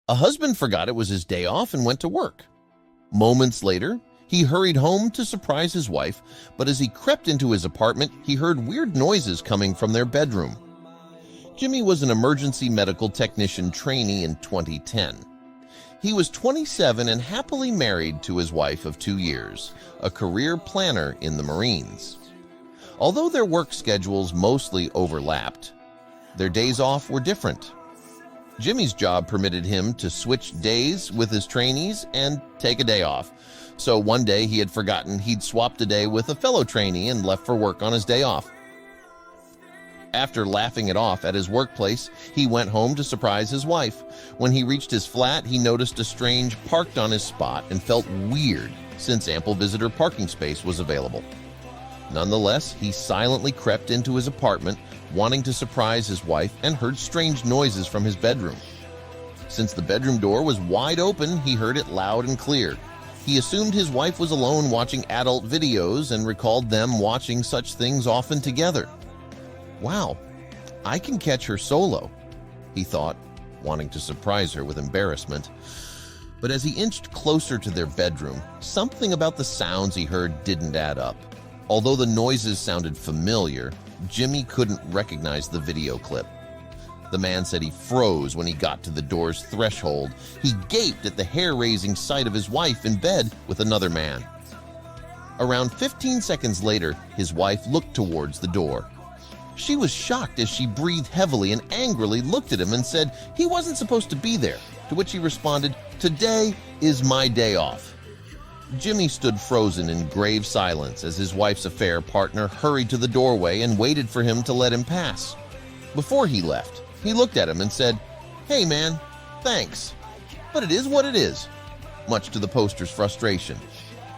A husband forgot it was his day off and went to work. Moments later, he hurried home to surprise his wife, but as he crept into his apartment, he heard weird noises coming from their bedroom. Jimmy was an emergency medical technician trainee in 2010. He was 27 and happily married to his wife of 2 years, a career planner in the Marines. Although their work schedules mostly overlapped, their days off were different. Jimmy's job permitted him to switch days with his trainees and take a day off. So one day he had forgotten he'd swapped a day with a fellow trainee and left for work on his day off. After laughing it off at his workplace, he went home to surprise his wife. When he reached his flat, he noticed a strange parked on his spot and felt weird since ample visitor parking space was available. Nonetheless, he silently crept into his apartment, wanting to surprise his wife, and heard strange noises from his bedroom. Since the bedroom door was wide open, he heard it loud and clear. He assumed his wife was alone watching adult videos and recalled them watching such things often together. Wow, I can catch her solo, he thought, wanting to surprise her with embarrassment. But as he inched closer to their bedroom, something about the sounds he heard didn't add up. Although the noises sounded familiar, Jimmy couldn't recognize the video clip. The man said he froze when he got to the door's threshold. He gaped at the hair-raising sight of his wife in bed with another man. Around 15 seconds later, his wife looked towards the door. She was shocked as she breathed heavily and angrily looked at him and said he wasn't supposed to be there, to which he responded, "Today is my day off." Jimmy stood frozen in grave silence as his wife's affair partner hurried to the doorway and waited for him to let him pass. Before he left, he looked at him and said, "Hey man, thanks, but it is what it is," much to the poster's frustration.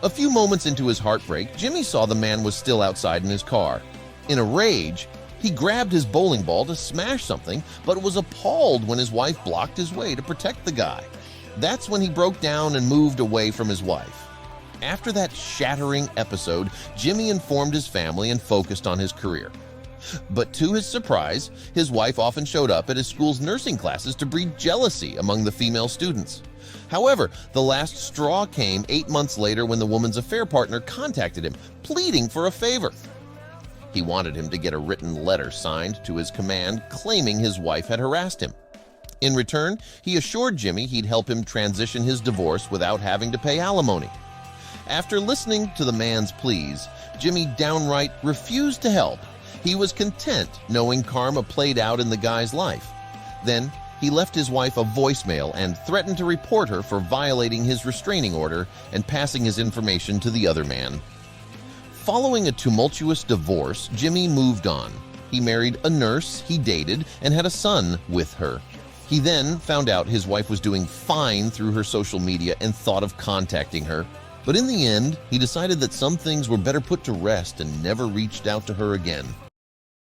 A few moments into his heartbreak, Jimmy saw the man was still outside in his car. In a rage, he grabbed his bowling ball to smash something, but was appalled when his wife blocked his way to protect the guy. That's when he broke down and moved away from his wife. After that shattering episode, Jimmy informed his family and focused on his career. But to his surprise, his wife often showed up at his school's nursing classes to breed jealousy among the female students. However, the last straw came 8 months later when the woman's affair partner contacted him, pleading for a favor. He wanted him to get a written letter signed to his command claiming his wife had harassed him. In return, he assured Jimmy he'd help him transition his divorce without having to pay alimony. After listening to the man's pleas, Jimmy downright refused to help. He was content knowing karma played out in the guy's life. Then he left his wife a voicemail and threatened to report her for violating his restraining order and passing his information to the other man. Following a tumultuous divorce, Jimmy moved on. He married a nurse he dated and had a son with her. He then found out his wife was doing fine through her social media and thought of contacting her. But in the end, he decided that some things were better put to rest and never reached out to her again.